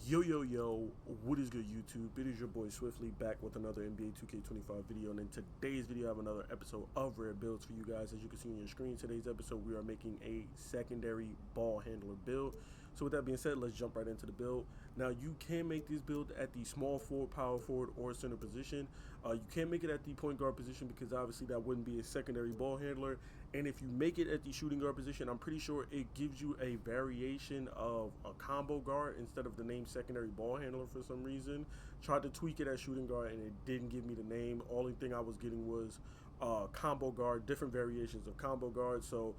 Yo, what is good, YouTube? It is your boy Swiftly back with another NBA 2K25 video, and in today's video I have another episode of Rare Builds for you guys. As you can see on your screen, today's episode we are making a secondary ball handler build. So with that being said, let's jump right into the build. Now you can make this build at the small forward, power forward, or center position. You can't make it at the point guard position because obviously that wouldn't be a secondary ball handler. And if you make it at the shooting guard position, I'm pretty sure it gives you a variation of a combo guard instead of the name secondary ball handler for some reason. Tried to tweak it at shooting guard and it didn't give me the name. Only thing I was getting was combo guard, different variations of combo guard. So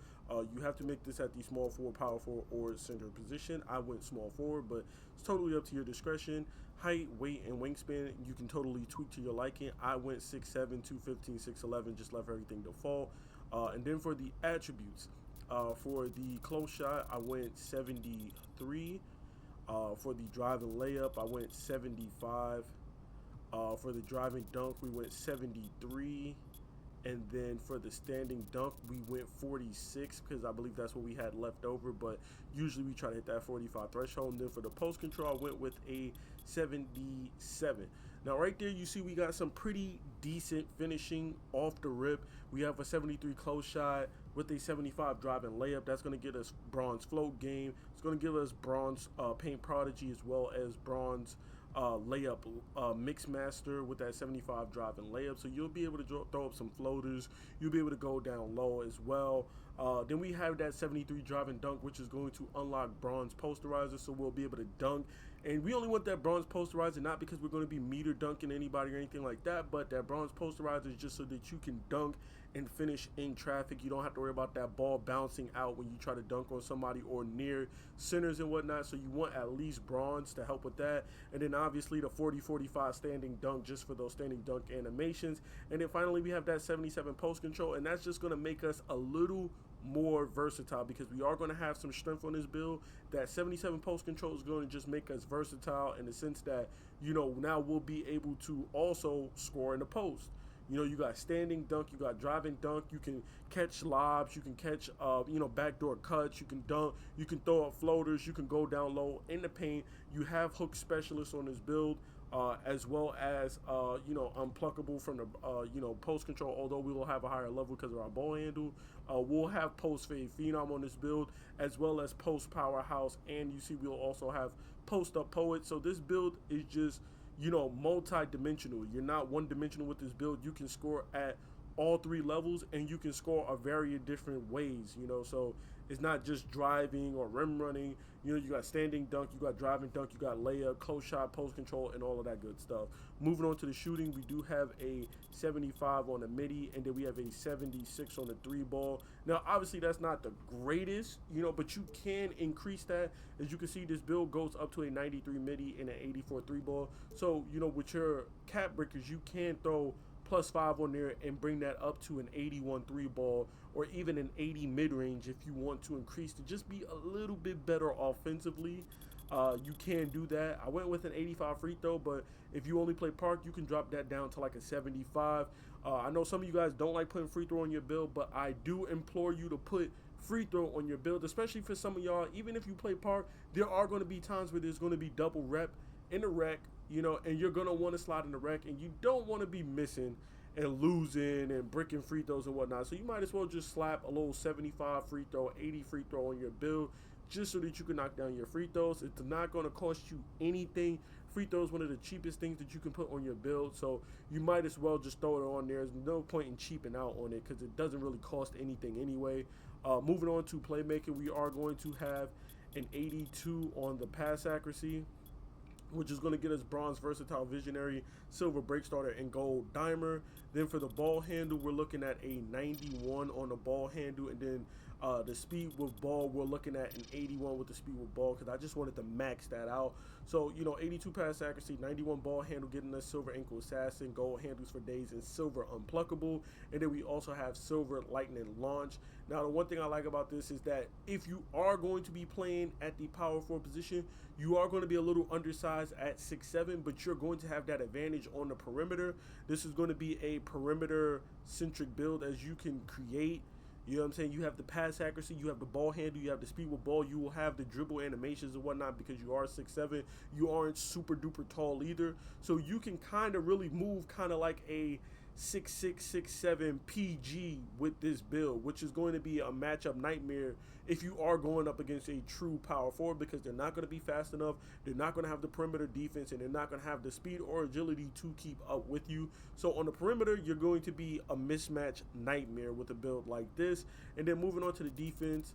you have to make this at the small forward, power forward, or center position. I went small forward, but it's totally up to your discretion. Height, weight, and wingspan you can totally tweak to your liking. I went 6'7", 215, 6'11", just left everything default. And then for the attributes, for the close shot, I went 73. For the driving layup, I went 75. For the driving dunk, we went 73. And then for the standing dunk, we went 46 because I believe that's what we had left over. But usually we try to hit that 45 threshold. And then for the post control, I went with a 77. Now right there, you see we got some pretty decent finishing off the rip. We have a 73 close shot with a 75 driving layup. That's going to get us bronze float game. It's going to give us bronze paint prodigy as well as bronze layup mix master with that 75 driving layup. So you'll be able to throw up some floaters. You'll be able to go down low as well. Then we have that 73 driving dunk, which is going to unlock bronze posterizer. So we'll be able to dunk. And we only want that bronze posterizer not because we're going to be meter dunking anybody or anything like that, but that bronze posterizer is just so that you can dunk and finish in traffic. You don't have to worry about that ball bouncing out when you try to dunk on somebody or near centers and whatnot. So you want at least bronze to help with that. And then obviously the 40-45 standing dunk just for those standing dunk animations. And then finally we have that 77 post control, and that's just going to make us a little more versatile because we are going to have some strength on this build. That 77 post control is going to just make us versatile in the sense that, you know, now we'll be able to also score in the post. You know, you got standing dunk, you got driving dunk, you can catch lobs, you can catch, backdoor cuts, you can dunk, you can throw up floaters, you can go down low in the paint. You have hook specialists on this build, as well as, unpluckable from the, post control, although we will have a higher level because of our ball handle. We'll have post fade phenom on this build, as well as post powerhouse, and you see we'll also have post up poet. So this build is just, multi-dimensional. You're not one-dimensional with this build. You can score at all three levels, and you can score a variety of different ways, so it's not just driving or rim running. You got standing dunk, you got driving dunk, you got layup, close shot, post control, and all of that good stuff. Moving on to the shooting, we do have a 75 on the midi, and then we have a 76 on the three ball. Now obviously that's not the greatest, but you can increase that. As you can see, this build goes up to a 93 midi and an 84 three ball. So with your cap breakers, you can throw +5 on there and bring that up to an 81 three ball or even an 80 mid-range if you want to increase to just be a little bit better offensively. You can do that. I went with an 85 free throw, but if you only play park, you can drop that down to like a 75. I know some of you guys don't like putting free throw on your build, but I do implore you to put free throw on your build, especially for some of y'all. Even if you play park, there are going to be times where there's going to be double rep in the rec, and you're going to want to slide in the rec, and you don't want to be missing and losing and bricking free throws and whatnot. So you might as well just slap a little 75 free throw, 80 free throw on your build just so that you can knock down your free throws. It's not going to cost you anything. Free throw is one of the cheapest things that you can put on your build, so you might as well just throw it on there. There's no point in cheaping out on it because it doesn't really cost anything anyway. Moving on to playmaking, we are going to have an 82 on the pass accuracy, which is going to get us bronze versatile visionary, silver break starter, and gold dimer. Then for the ball handle, we're looking at a 91 on the ball handle, and then the speed with ball, we're looking at an 81 with the speed with ball because I just wanted to max that out. So 82 pass accuracy, 91 ball handle, getting us silver ankle assassin, gold handles for days, and silver unpluckable. And then we also have silver lightning launch. Now the one thing I like about this is that if you are going to be playing at the power forward position, you are going to be a little undersized at 6'7", but you're going to have that advantage on the perimeter. This is going to be a perimeter centric build as you can create You know what I'm saying? You have the pass accuracy, you have the ball handle, you have the speed with ball, you will have the dribble animations and whatnot because you are 6'7". You aren't super duper tall either. So you can kind of really move kind of like a 6'6", 6'7" PG with this build, which is going to be a matchup nightmare if you are going up against a true power forward, because they're not going to be fast enough, they're not going to have the perimeter defense, and they're not going to have the speed or agility to keep up with you. So on the perimeter, you're going to be a mismatch nightmare with a build like this. And then moving on to the defense,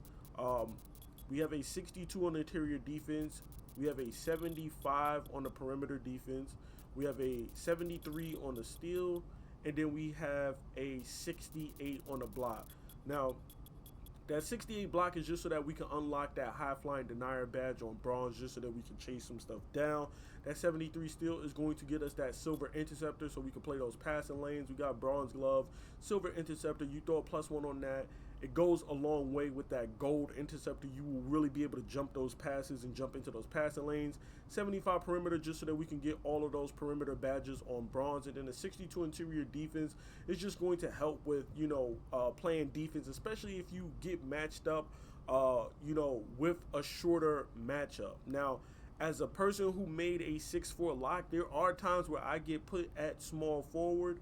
we have a 62 on the interior defense, we have a 75 on the perimeter defense, we have a 73 on the steal, and then we have a 68 on the block. Now, that 68 block is just so that we can unlock that high flying denier badge on bronze, just so that we can chase some stuff down. That 73 steal is going to get us that silver interceptor so we can play those passing lanes. We got bronze glove, silver interceptor. You throw a +1 on that. It goes a long way with that gold interceptor. You will really be able to jump those passes and jump into those passing lanes. 75 perimeter, just so that we can get all of those perimeter badges on bronze. And then the 62 interior defense is just going to help with, playing defense, especially if you get matched up, with a shorter matchup. Now, as a person who made a 6'4" lock, there are times where I get put at small forward.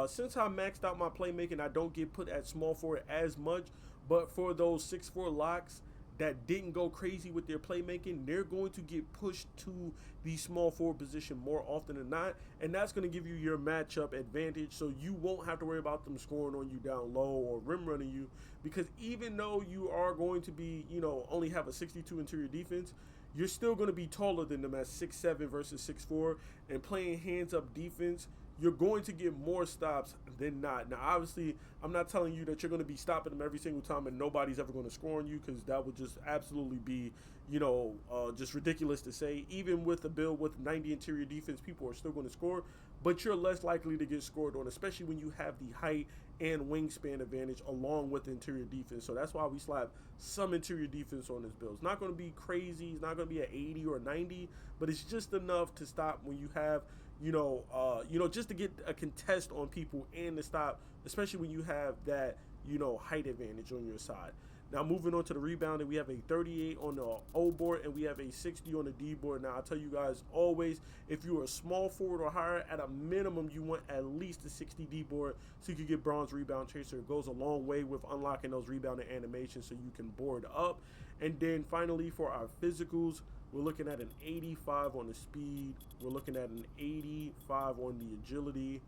Since I maxed out my playmaking, I don't get put at small forward as much. But for those 6'4" locks that didn't go crazy with their playmaking, they're going to get pushed to the small forward position more often than not. And that's going to give you your matchup advantage. So you won't have to worry about them scoring on you down low or rim running you. Because even though you are going to be, only have a 62 interior defense, you're still going to be taller than them at 6'7" versus 6'4". And playing hands up defense, you're going to get more stops than not. Now, obviously, I'm not telling you that you're going to be stopping them every single time and nobody's ever going to score on you, because that would just absolutely be, just ridiculous to say. Even with a build with 90 interior defense, people are still going to score, but you're less likely to get scored on, especially when you have the height and wingspan advantage along with the interior defense. So that's why we slap some interior defense on this build. It's not going to be crazy. It's not going to be at 80 or 90, but it's just enough to stop when you have just to get a contest on people and to stop, especially when you have that, height advantage on your side. Now, moving on to the rebounding, we have a 38 on the O board and we have a 60 on the D board. Now, I tell you guys always, if you're a small forward or higher, at a minimum, you want at least a 60 D board so you can get bronze rebound chaser. It goes a long way with unlocking those rebounding animations so you can board up. And then finally, for our physicals, we're looking at an 85 on the speed. We're looking at an 85 on the agility.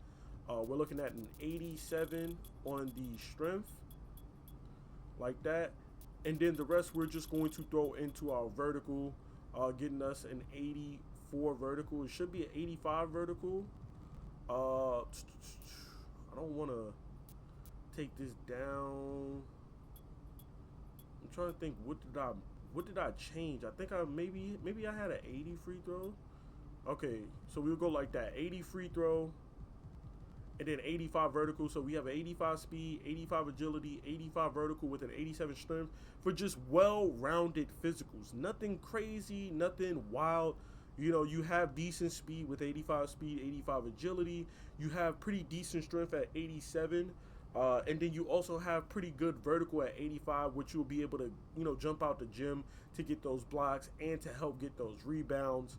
We're looking at an 87 on the strength, like that. And then the rest we're just going to throw into our vertical, getting us an 84 vertical. It should be an 85 vertical. I don't want to take this down. I'm trying to think, what did I change? I think maybe I had an 80 free throw. Okay, so we'll go like that. 80 free throw, and then 85 vertical. So we have an 85 speed, 85 agility, 85 vertical with an 87 strength for just well-rounded physicals. Nothing crazy, nothing wild. You have decent speed with 85 speed, 85 agility. You have pretty decent strength at 87. And then you also have pretty good vertical at 85, which you'll be able to, jump out the gym to get those blocks and to help get those rebounds.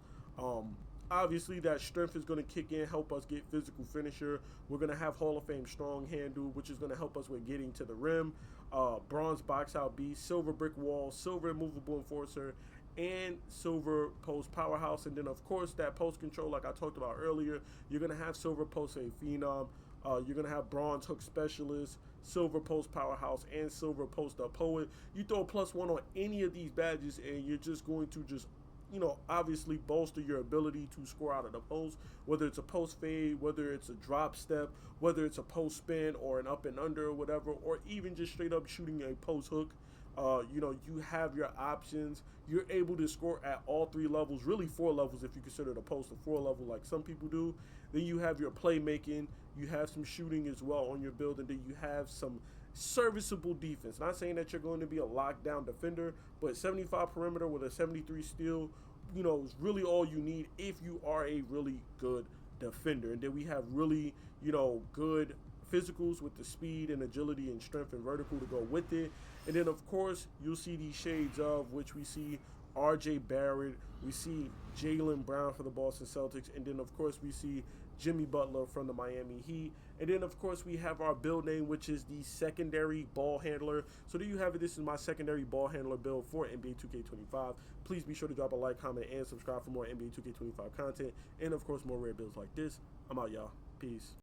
Obviously, that strength is going to kick in, help us get physical finisher. We're going to have Hall of Fame strong handle, which is going to help us with getting to the rim. Bronze box out beast, silver brick wall, silver immovable enforcer, and silver post powerhouse. And then, of course, that post control, like I talked about earlier, you're going to have silver post a phenom. You're going to have bronze hook specialist, silver post powerhouse, and silver post up poet. You throw a +1 on any of these badges and you're just going to obviously bolster your ability to score out of the post, whether it's a post fade, whether it's a drop step, whether it's a post spin or an up and under or whatever, or even just straight up shooting a post hook. You have your options. You're able to score at all 3 levels, really 4 levels if you consider the post a 4 level like some people do. Then you have your playmaking, you have some shooting as well on your build, and then you have some serviceable defense. Not saying that you're going to be a lockdown defender, but 75 perimeter with a 73 steal, is really all you need if you are a really good defender. And then we have really, good physicals with the speed and agility and strength and vertical to go with it. And then, of course, you'll see these shades of which we see R.J. Barrett, we see Jaylen Brown for the Boston Celtics, and then, of course, we see Jimmy Butler from the Miami Heat. And then, of course, we have our build name, which is the secondary ball handler. So there you have it. This is my secondary ball handler build for NBA 2K25. Please be sure to drop a like, comment, and subscribe for more NBA 2K25 content. And, of course, more rare builds like this. I'm out, y'all. Peace.